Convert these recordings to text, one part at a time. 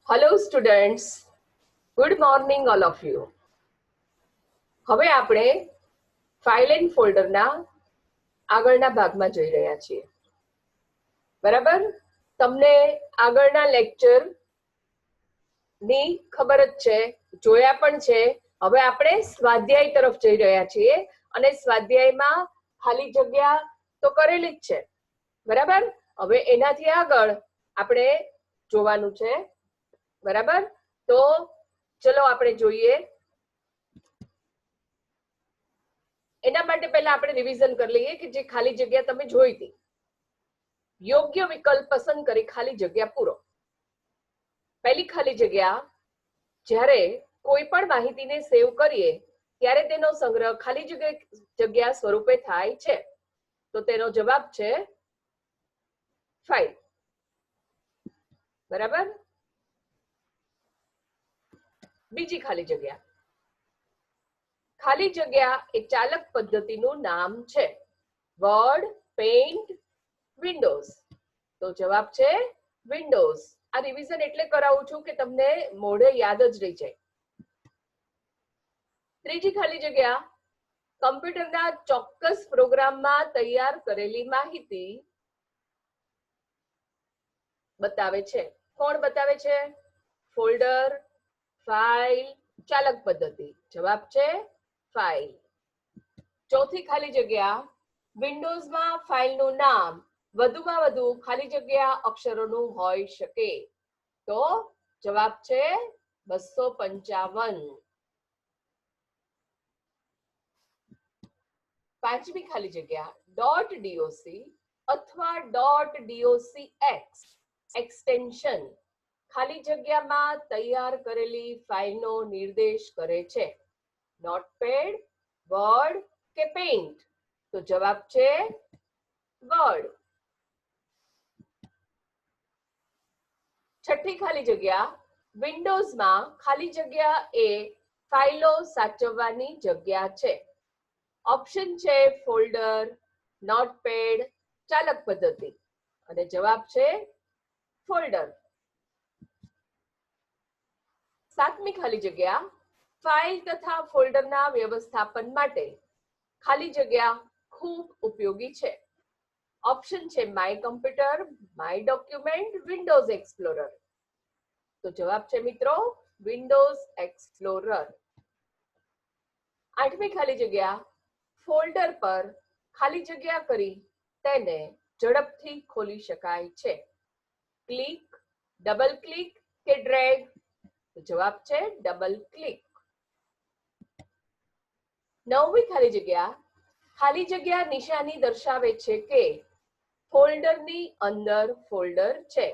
Hello students, good morning all of you. હવે આપણે file and ફોલ્ડરના આગળના ભાગમાં જઈ રહ્યા છીએ. બરાબર? તમને આગળના લેક્ચર ની ખબર જ છે, જોયા પણ છે. હવે આપણે સ્વાધ્યાય તરફ જઈ રહ્યા છીએ અને સ્વાધ્યાયમાં ખાલી જગ્યા તો કરેલી જ છે. બરાબર? હવે એનાથી આગળ આપણે જોવાનું છે. બરાબર? તો ચલો આપણે જોઈએ. એના માટે પહેલા આપણે રિવિઝન કરી લઈએ કે જે ખાલી જગ્યા તમે જોઈ હતી. યોગ્ય વિકલ્પ પસંદ કરી ખાલી જગ્યા પૂરો. પહેલી ખાલી જગ્યા, જ્યારે કોઈ પણ માહિતીને સેવ કરીએ ત્યારે તેનો સંગ્રહ ખાલી જગ્યા સ્વરૂપે થાય છે. તો તેનો જવાબ છે ફાઇલ. બરાબર? બીજી ખાલી જગ્યા, ખાલી જગ્યા એ ચાલક પદ્ધતિનું નામ છે. Word, paint, Windows. તો જવાબ છે વિન્ડોઝ. આ રિવિઝન એટલે કરાવું છું કે તમને મોઢે યાદ જ રહી જાય. ત્રીજી ખાલી જગ્યા, કમ્પ્યુટરના ચોક્કસ પ્રોગ્રામમાં તૈયાર કરેલી માહિતી બતાવે છે. કોણ બતાવે છે? ફોલ્ડર, ફાઇલ, ચાલક પદ્ધતિ. જવાબ છે ફાઇલ. ચોથી ખાલી જગ્યા, વિન્ડોઝમાં ફાઇલનું નામ વધુમાં વધુ ખાલી જગ્યા અક્ષરોનું હોઈ શકે. તો જવાબ છે 255. પાંચમી ખાલી જગ્યા, .doc અથવા .docx એક્સટેન્શન ખાલી જગ્યામાં તૈયાર કરેલી ફાઇલનો નિર્દેશ કરે છે. નોટપેડ, વર્ડ કે પેઇન્ટ? તો જવાબ છે વર્ડ. છઠ્ઠી ખાલી જગ્યા, વિન્ડોઝમાં ખાલી જગ્યા એ ફાઇલો સાચવવાની જગ્યા છે. ઓપ્શન છે ફોલ્ડર, નોટપેડ, ચાલક પદ્ધતિ. અને જવાબ છે ફોલ્ડર. સાતમી ખાલી જગ્યા, ફાઇલ તથા ફોલ્ડરના વ્યવસ્થાપન માટે ખાલી જગ્યા ખૂબ ઉપયોગી છે. ઓપ્શન છે my computer, my document, Windows explorer. તો જવાબ છે મિત્રો વિન્ડોઝ એક્સપ્લોરર. આઠમી ખાલી જગ્યા, ફોલ્ડર પર ખાલી જગ્યા કરી તેને ઝડપથી ખોલી શકાય છે. ક્લિક, ડબલ ક્લિક કે ડ્રેગ? તો જવાબ છે ડબલ ક્લિક. નવમી ખાલી જગ્યા, ખાલી જગ્યા નિશાની દર્શાવે છે કે ફોલ્ડરની અંદર ફોલ્ડર છે.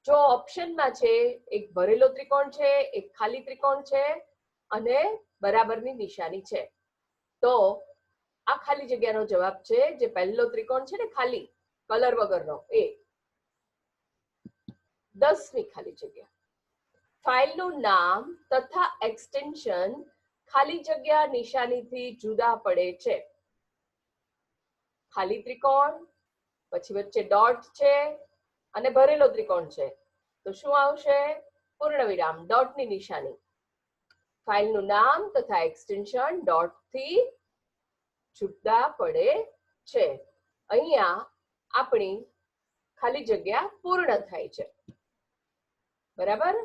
જો ઓપ્શનમાં છે એક ભરેલો ત્રિકોણ છે, એક ખાલી ત્રિકોણ છે અને બરાબરની નિશાની છે, તો આ ખાલી જગ્યાનો જવાબ છે જે પહેલો ત્રિકોણ છે ને ખાલી કલર વગરનો એ. 10મી ખાલી જગ્યા, ફાઇલનું નામ તથા એક્સટેન્શન ખાલી જગ્યા નિશાનીથી જુદા પડે છે. ખાલી ત્રિકોણ, પછી વચ્ચે ડોટ છે અને ભરેલો ત્રિકોણ છે, તો શું આવશે? પૂર્ણ વિરામ, ડોટની નિશાની. ફાઇલનું નામ તથા એક્સટેન્શન ડોટથી જુદા પડે છે. અહીંયા આપણી ખાલી જગ્યા પૂર્ણ થાય છે. બરાબર?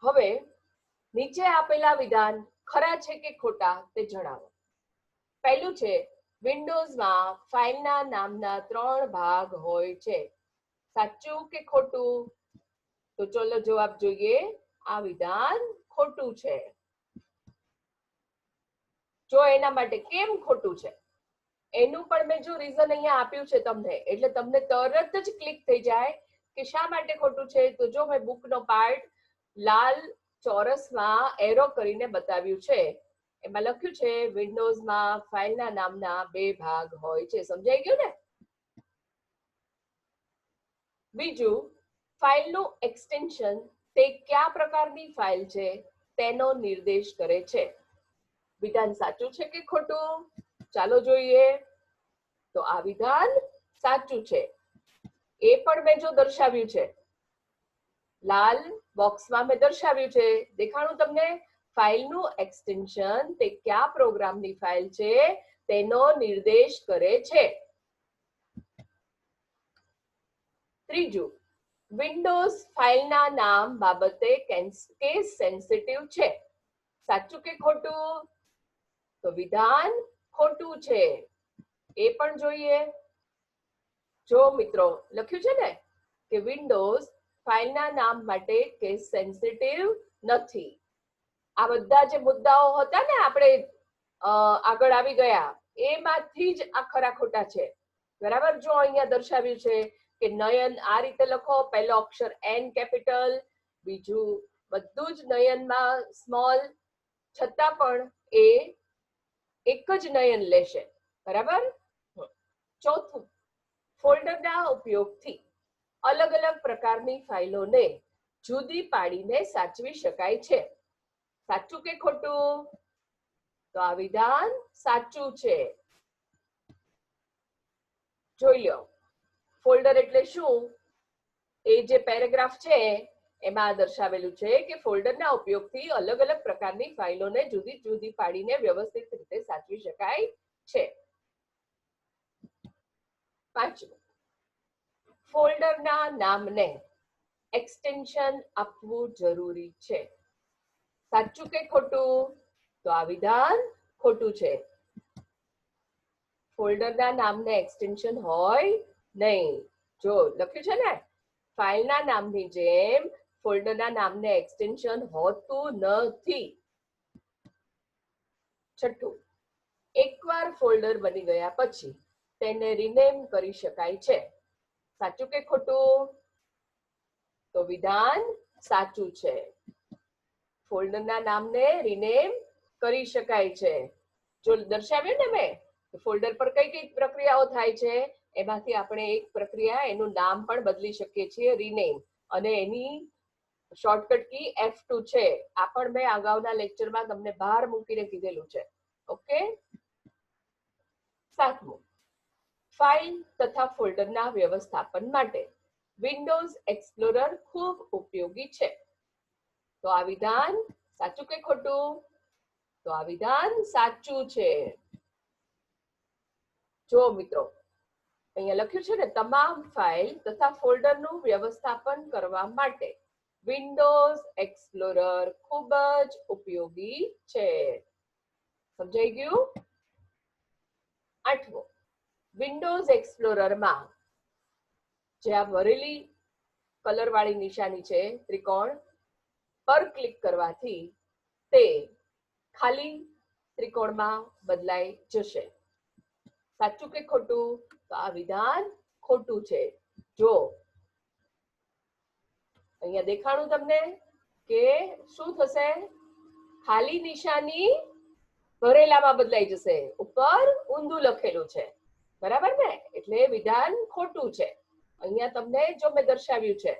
હવે નીચે આપેલા વિધાન ખરા છે કે ખોટા તે જણાવો. પહેલું છે વિન્ડોઝમાં ફાઇલના નામના 3 ભાગ હોય છે. સાચું કે ખોટું? તો ચલો જવાબ જોઈએ. આ વિધાન ખોટું છે. જો એના માટે કેમ ખોટું છે એનું પણ મેં જો રીઝન અહીંયા આપ્યું છે તમને, એટલે તમને તરત જ ક્લિક થઈ જાય કે શા માટે ખોટું છે. તો જો મેં બુકનો પાર્ટ લાલ ચોરસમાં એરો કરીને બતાવ્યું છે, એમાં લખ્યું છે વિન્ડોઝમાં ફાઇલના નામના 2 ભાગ હોય છે. સમજાઈ ગયું ને? બીજું, ફાઇલનું એક્સટેન્શન તે કયા પ્રકારની ફાઇલ છે તેનો નિર્દેશ કરે છે. વિધાન સાચું છે કે ખોટું? ચાલો જોઈએ. તો આ વિધાન સાચું છે. એ પણ મેં જો દર્શાવ્યું છે. લાલ બોક્સમાં મેં દર્શાવ્યું છે, દેખાણું તમને? ફાઇલનું એક્સટેન્શન તે કયા પ્રોગ્રામની ફાઇલ છે તેનો નિર્દેશ કરે છે. ત્રીજું, વિન્ડોઝ ફાઇલના નામ બાબતે કેસ સેન્સિટિવ છે. સાચું કે ખોટું? તો વિધાન ખોટું છે. એ પણ જોઈએ. જો મિત્રો લખ્યું છે ને કે વિન્ડોઝ ફાઇલના નામ માટે કેસ સેન્સિટિવ નથી. આ બધા જે મુદ્દાઓ હતા ને આપણે આગળ આવી ગયા એમાંથી જ આ ખરા ખોટા છે. બરાબર? જો અહીંયા દર્શાવ્યું છે કે નયન આ રીતે લખો, પહેલો અક્ષર એન કેપિટલ, બીજું બધું જ નયનમાં સ્મોલ, છતાં પણ એ એક જ નયન લેશે. બરાબર? ચોથું, ફોલ્ડરના ઉપયોગથી અલગ અલગ પ્રકારની ફાઇલોને જુદી પાડીને સાચવી શકાય છે. સાચું કે ખોટું? તો આ વિધાન સાચું છે. જોઈ લો, ફોલ્ડર એટલે શું? એ જે પેરેગ્રાફ છે એમાં દર્શાવેલું છે કે ફોલ્ડરના ઉપયોગથી અલગ અલગ પ્રકારની ફાઇલોને જુદી જુદી પાડીને વ્યવસ્થિત રીતે સાચવી શકાય છે. પાંચમું, ફોલ્ડરના નામને એક્સટેન્શન આપવું જરૂરી છે. સાચું કે ખોટું? તો આ વિધાન ખોટું છે. ફોલ્ડરના નામને એક્સટેન્શન હોય નહીં. જો લખ્યું છે ને, ફાઇલના નામની જેમ ફોલ્ડરના નામને એક્સટેન્શન હોતું નથી. છઠ્ઠું, એકવાર ફોલ્ડર બની ગયા પછી તેને રિનેમ કરી શકાય છે. સાચું કે ખોટું? તો વિધાન સાચું છે. ફોલ્ડરના નામને રિનેમ કરી શકાય છે. જો દર્શાવ્યું ને મેં ફોલ્ડર પર કઈ કઈ પ્રક્રિયાઓ થાય છે, એમાંથી આપણે એક પ્રક્રિયા એનું નામ પણ બદલી શકીએ છીએ, રિનેમ, અને એની શોર્ટકટ કી F2 છે. આ પણ મેં અગાઉના લેક્ચરમાં તમને બહાર મૂકીને કીધેલું છે. ઓકે. સાતમું, ફાઇલ તથા ફોલ્ડરના વ્યવસ્થાપન માટે વિન્ડોઝ એક્સપ્લોરર ખૂબ ઉપયોગી છે. તો આ વિધાન સાચું કે ખોટું? તો આ વિધાન સાચું છે. જો મિત્રો અહીંયા લખ્યું છે ને, તમામ ફાઇલ તથા ફોલ્ડરનું વ્યવસ્થાપન કરવા માટે વિન્ડોઝ એક્સપ્લોરર ખૂબ જ ઉપયોગી છે. સમજાઈ ગયું? આઠમું, વિન્ડોઝ એક્સપ્લોરરમાં જે આ વરેલી કલર વાળી નિશાની છે ત્રિકોણ પર ક્લિક કરવાથી તે ખાલી ત્રિકોણમાં બદલાઈ જશે. સાચું કે ખોટું? તો આ વિધાન ખોટું છે. જો અહીંયા દેખાણું તમને કે શું થશે? ખાલી નિશાની ભરેલામાં બદલાઈ જશે. ઉપર ઊંધું લખેલું છે. બરાબર ને? એટલે વિધાન ખોટું છે. અહીંયા તમને જો મેં દર્શાવ્યું છે,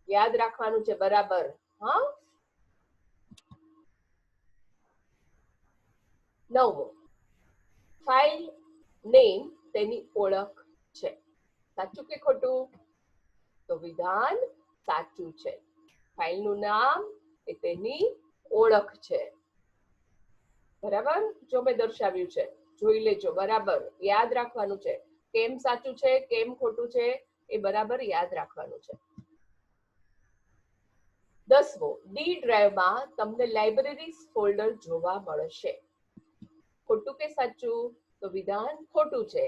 યાદ રાખવાનું છે બરાબર. હા. નવમું, ફાઇલ નેમ તેની ઓળખ છે. સાચું કે ખોટું? તો વિધાન સાચું છે. ફાઇલનું નામ એ તેની ઓળખ છે. બરાબર? જો મેં દર્શાવ્યું છે, જોઈ લેજો બરાબર. યાદ રાખવાનું છે. કેમ સાચું છે, કેમ ખોટું છે, એ બરાબર યાદ રાખવાનું છે. 10મું, ડી ડ્રાઈવમાં તમને લાઇબ્રેરીઝ ફોલ્ડર જોવા મળશે. ખોટું કે સાચું? તો વિધાન ખોટું છે.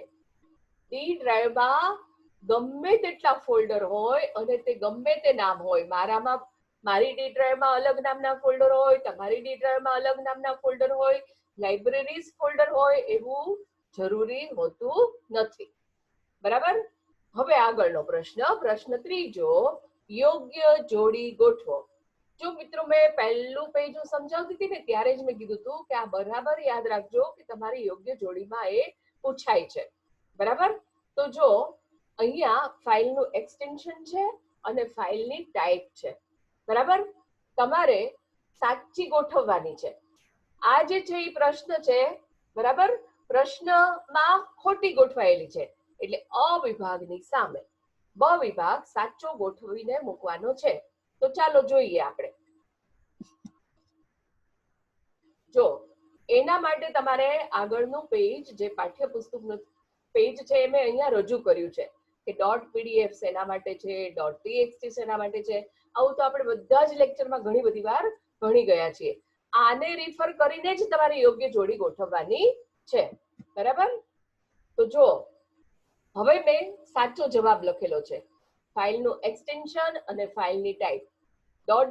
ડી ડ્રાઈવમાં ગમે તેટલા ફોલ્ડર હોય અને તે ગમે તે નામ હોય. મારી ડી ડ્રાઈવમાં અલગ નામના ફોલ્ડર હોય, તમારી ડી ડ્રાઈવમાં અલગ નામના ફોલ્ડર હોય, લાઇબ્રેરીઝ ફોલ્ડર હોય, એવું જરૂરી હોતું નથી. બરાબર? હવે આગળનો પ્રશ્ન ત્રીજો, યોગ્ય જોડી ગોઠવો. જો મિત્રો મેં પહેલું પેજ સમજાવતી હતી ને ત્યારે જ મેં કીધું હતું કે આ બરાબર યાદ રાખજો કે તમારી યોગ્ય જોડીમાં એ પૂછાય છે. બરાબર? તો જો અહીંયા ફાઇલનું એક્સટેન્શન છે અને ફાઇલની ટાઈપ છે. બરાબર? તમારે સાચી ગોઠવવાની છે. આ જે છે એ પ્રશ્ન છે. બરાબર? પ્રશ્નમાં ખોટી ગોઠવાયેલી છે, એટલે અ વિભાગની સામે બ વિભાગ સાચો ગોઠવીને મૂકવાનો છે. તો ચાલો જોઈએ આપણે. જો એના માટે તમારે આગળનું પેજ, જે પાઠ્યપુસ્તકનું પેજ છે એ મેં અહીંયા રજૂ કર્યું છે કે .pdf શેના માટે છે, .txt શેના માટે છે. આવું તો આપણે બધા જ લેક્ચરમાં ઘણી બધી વાર ભણી ગયા છીએ. આને રિફર કરીને જ તમારે યોગ્ય જોડી ગોઠવવાની છે. બરાબર? તો જો હવે મેં સાચો જવાબ લખેલો છે. ફાઇલનું એક્સટેન્શન અને ફાઇલની ટાઈપ .doc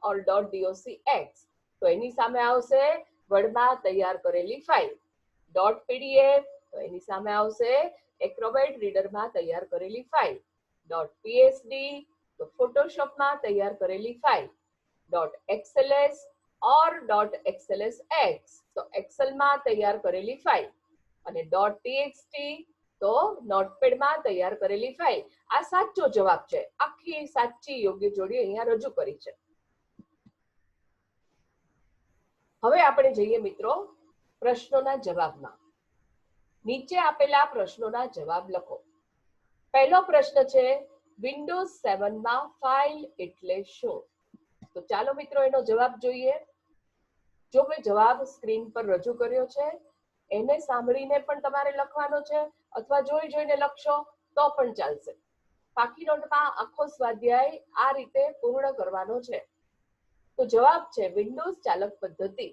or .docx. તો એની સામે આવશે વર્ડમાં તૈયાર કરેલી ફાઇલ. .pdf તો એની સામે આવશે એક્રોબેટ રીડરમાં તૈયાર કરેલી ફાઇલ. .psd તો ફોટોશોપમાં તૈયાર કરેલી ફાઇલ. .xls or .xlsx તો એક્સેલમાં તૈયાર કરેલી ફાઇલ. અને .txt તો નોટપેડમાં તૈયાર કરેલી ફાઇલ. આ સાચો જવાબ છે. આખી સાચી યોગ્ય જોડી અહીંયા રજૂ કરી છે. હવે આપણે જઈએ મિત્રો પ્રશ્નોના જવાબમાં. નીચે આપેલા પ્રશ્નોના જવાબ લખો. પહેલો પ્રશ્ન છે, વિન્ડોઝ 7 માં ફાઇલ એટલે શું? તો ચાલો મિત્રો એનો જવાબ જોઈએ. જો મેં જવાબ સ્ક્રીન પર રજૂ કર્યો છે એને સાંભળીને પણ તમારે લખવાનો છે, અથવા જોઈને લખશો તો પણ ચાલશે. પાકી નોટમાં આખો સ્વાધ્યાય આ રીતે પૂર્ણ કરવાનો છે. તો જવાબ છે વિન્ડોઝ ચાલક પદ્ધતિ.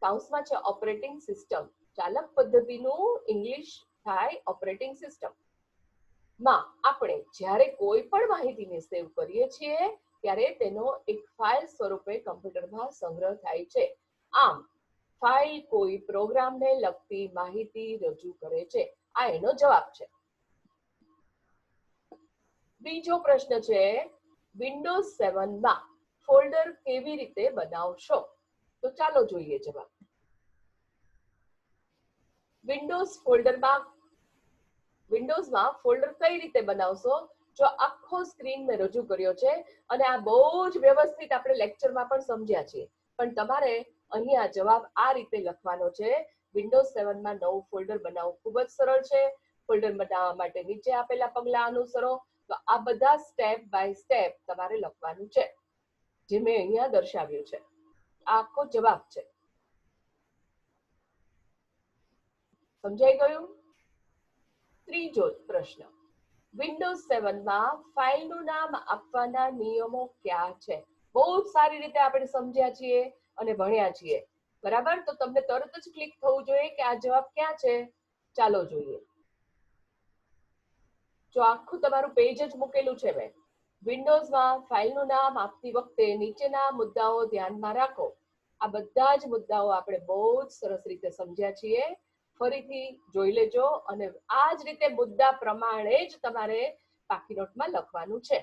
કૌંસમાં છે ઓપરેટિંગ સિસ્ટમ. ચાલક પદ્ધતિનું ઇંગ્લિશ થાય ઓપરેટિંગ સિસ્ટમ. માં આપણે જ્યારે કોઈ પણ માહિતીને સેવ કરીએ છીએ ત્યારે તેનો એક ફાઇલ સ્વરૂપે કમ્પ્યુટરમાં સંગ્રહ થાય છે. આમ ફાઇલ કોઈ પ્રોગ્રામને લગતી માહિતી રજૂ કરે છે. આ એનો જવાબ છે. બીજો પ્રશ્ન છે, વિન્ડોઝ 7 માં ફોલ્ડર કેવી રીતે બનાવશો? તો ચાલો જોઈએ જવાબ. વિન્ડોઝમાં ફોલ્ડર કઈ રીતે બનાવશો? જો આખો સ્ક્રીન મેં રજૂ કર્યો છે અને આ બહુ જ વ્યવસ્થિત આપણે લેક્ચરમાં પણ સમજ્યા છીએ, પણ તમારે અહીંયા જવાબ આ રીતે લખવાનો છે. વિન્ડોઝ 7 માં નવું ફોલ્ડર બનાવવું ખૂબ જ સરળ છે. ફોલ્ડર બનાવવા માટે નીચે આપેલા પગલા અનુસરો. તો આ બધા સ્ટેપ બાય સ્ટેપ તમારે લખવાનું છે, જે મેં અહીંયા દર્શાવ્યું છે. આ આખો જવાબ છે. સમજાઈ ગયું? ત્રીજો પ્રશ્ન, વિન્ડોઝ 7 માં ફાઇલનું નામ આપવાના નિયમો કયા છે? બહુ સારી રીતે આપણે સમજ્યા છીએ અને ભણ્યા છીએ. બરાબર? તો તમને તરત જ ક્લિક થવું જોઈએ કે આ જવાબ ક્યાં છે. ચાલો જોઈએ. જો આખું તમારું પેજ જ મૂકેલું છે મેં. વિન્ડોઝમાં ફાઇલનું નામ આપતી વખતે નીચેના મુદ્દાઓ ધ્યાનમાં રાખો. આ બધા જ મુદ્દાઓ આપણે બહુ જ સરસ રીતે સમજ્યા છીએ. ફરીથી જોઈ લેજો અને આ જ રીતે મુદ્દા પ્રમાણે જ તમારે પાકી નોટમાં લખવાનું છે.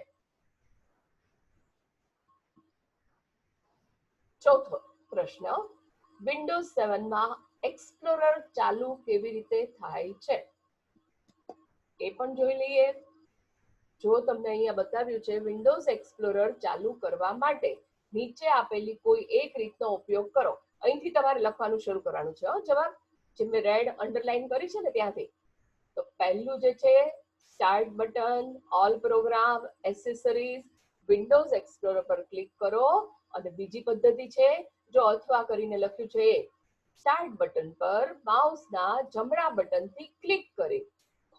ચોથો પ્રશ્ન, વિન્ડોઝ 7 માં એક્સપ્લોરર ચાલુ કેવી રીતે થાય છે? એ પણ જોઈ લઈએ. જો તમને અહીંયા બતાવ્યું છે વિન્ડોઝ એક્સપ્લોરર ચાલુ કરવા માટે નીચે આપેલી કોઈ એક રીતનો ઉપયોગ કરો. અહીંથી તમારે લખવાનું શરૂ કરવાનું છે. જવાબ જે મેં રેડ અંડરલાઈન કરી છે ને ત્યાંથી. તો પહેલું જે છે start button, all program, accessories, Windows Explorer પર ક્લિક કરો. અને બીજી પદ્ધતિ છે, જો અથવા કરીને લખ્યું છે એ સ્ટાર્ટ બટન પર માઉસના જમણા બટનથી ક્લિક કરી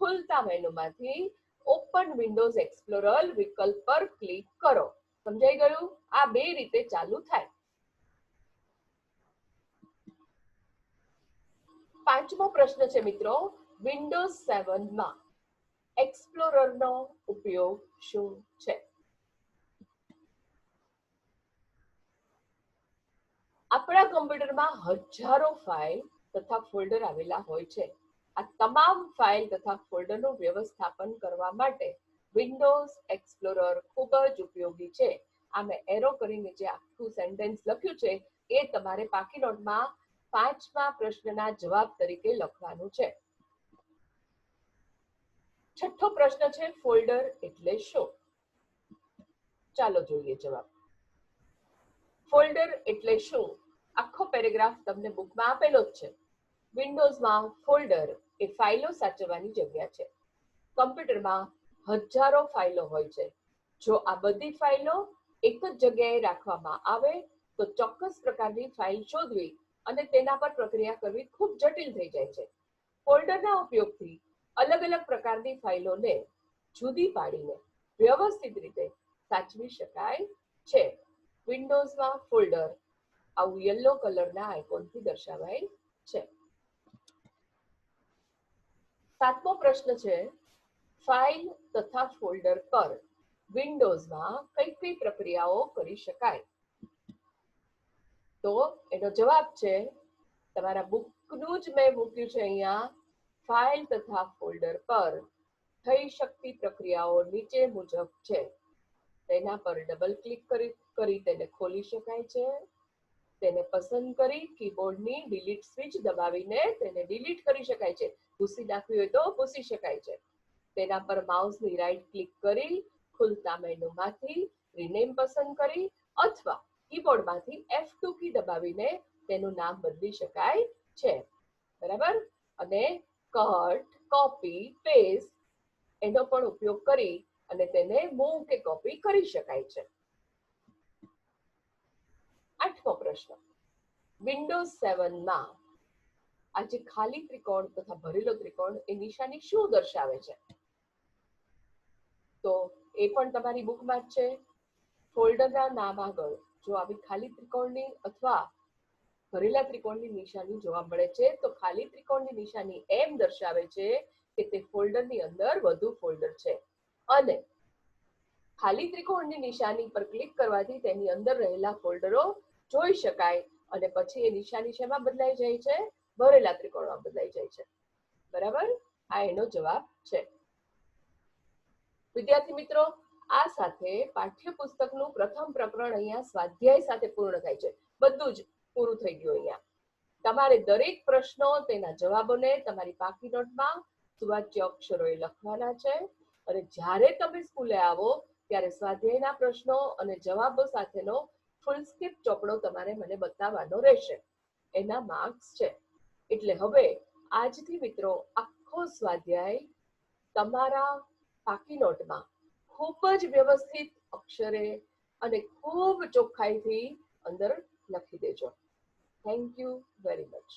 ખુલતા મેનુમાંથી ઓપન વિન્ડોઝ એક્સપ્લોરર વિકલ્પ પર ક્લિક કરો. સમજાઈ ગયું? આ બે રીતે ચાલુ થાય. પાંચમો પ્રશ્ન છે મિત્રો, વિન્ડોઝ 7 માં એક્સપ્લોરરનો ઉપયોગ શું છે? આપણા કમ્પ્યુટરમાં હજારો ફાઇલ તથા ફોલ્ડર આવેલા હોય છે. આ તમામ ફાઇલ તથા ફોલ્ડરનું વ્યવસ્થાપન કરવા માટે વિન્ડોઝ એક્સપ્લોરર ખૂબ જ ઉપયોગી છે. આ મેં એરો કરીને જે આખું સેન્ટેન્સ લખ્યું છે એ તમારે પાકી નોટમાં 5મા પ્રશ્નના જવાબ તરીકે લખવાનું છે. છઠ્ઠો પ્રશ્ન છે, ફોલ્ડર એટલે શું? ચાલો જોઈએ જવાબ. ફોલ્ડર એટલે શું? આખો પેરેગ્રાફ તમને બુકમાં આપેલો જ છે. વિન્ડોઝમાં ફોલ્ડર એ ફાઇલો સાચવવાની જગ્યા છે. કમ્પ્યુટરમાં હજારો ફાઇલો હોય છે. જો આ બધી ફાઇલો એક જ જગ્યાએ રાખવામાં આવે તો ચોક્કસ પ્રકારની ફાઇલ શોધવી અને તેના પર પ્રક્રિયા કરવી ખૂબ જટિલ થઈ જાય છે. ફોલ્ડરના ઉપયોગથી અલગ અલગ પ્રકારની ફાઇલોને જુદી પાડીને વ્યવસ્થિત રીતે સાચવી શકાય છે. વિન્ડોઝમાં ફોલ્ડર આવું યલો કલરના આઇકોનથી દર્શાવાય છે. 7મો પ્રશ્ન છે, ફાઇલ તથા ફોલ્ડર પર વિન્ડોઝમાં કઈ કઈ પ્રક્રિયાઓ કરી શકાય? તો એનો જવાબ છે, તમારા બુકનું જ મેં મૂક્યું છે અહીંયા. ફાઇલ તથા ફોલ્ડર પર થઈ શકતી પ્રક્રિયાઓ નીચે મુજબ છે. તેના પર ડબલ ક્લિક કરી તેને ખોલી શકાય છે. તેને પસંદ કરી કીબોર્ડની ડિલીટ સ્વિચ દબાવીને તેને ડિલીટ કરી શકાય છે. ભૂસી નાખવી હોય તો ભૂસી શકાય છે. તેના પર માઉસની રાઈટ ક્લિક કરી ખુલતા મેનુમાંથી રિનેમ પસંદ કરી અથવા કીબોર્ડમાંથી F2 કી દબાવીને તેનું નામ બદલી શકાય છે. બરાબર? અને કટ, કોપી, પેસ્ટ એનો પણ ઉપયોગ કરી અને તેને મૂવ કે કોપી કરી શકાય છે. 8મો પ્રશ્ન, વિન્ડોઝ 7માં આ જે ખાલી ત્રિકોણ તથા ભરેલો ત્રિકોણ એ નિશાની શું દર્શાવે છે? તો એ પણ તમારી બુકમાં જ છે. ફોલ્ડરના નામ આગળ જો આવી ખાલી ત્રિકોણની અથવા ભરેલા ત્રિકોણની નિશાની જોવા મળે છે તો ખાલી ત્રિકોણની નિશાની એમ દર્શાવે છે કે તે ફોલ્ડરની અંદર વધુ ફોલ્ડર છે અને ખાલી ત્રિકોણની નિશાની પર ક્લિક કરવાથી તેની અંદર રહેલા ફોલ્ડરો જોઈ શકાય અને પછી એ નિશાની શેમાં બદલાઈ જાય છે? ભરેલા ત્રિકોણમાં બદલાઈ જાય છે. બરાબર? આ એનો જવાબ છે. વિદ્યાર્થી મિત્રો, આ સાથે પાઠ્યપુસ્તકનું પ્રથમ પ્રકરણ અહીંયા સ્વાધ્યાય સાથે પૂર્ણ થાય છે. બધું જ પૂરું થઈ ગયું અહીંયા. તમારે દરેક પ્રશ્નો તેના જવાબોને તમારી પાકી નોટમાં સુવાચ્ય અક્ષરોએ લખવાના છે અને જ્યારે તમે સ્કૂલે આવો ત્યારે સ્વાધ્યાયના પ્રશ્નો અને જવાબો સાથેનો ફૂલ સ્કેપ ચોપડો તમારે મને બતાવવાનો રહેશે. એના માર્ક્સ છે. એટલે હવે આજથી મિત્રો આખો સ્વાધ્યાય તમારા પાકી નોટમાં ખૂબ જ વ્યવસ્થિત અક્ષરે અને ખૂબ ચોખ્ખાઈથી અંદર લખી દેજો. Thank you very much.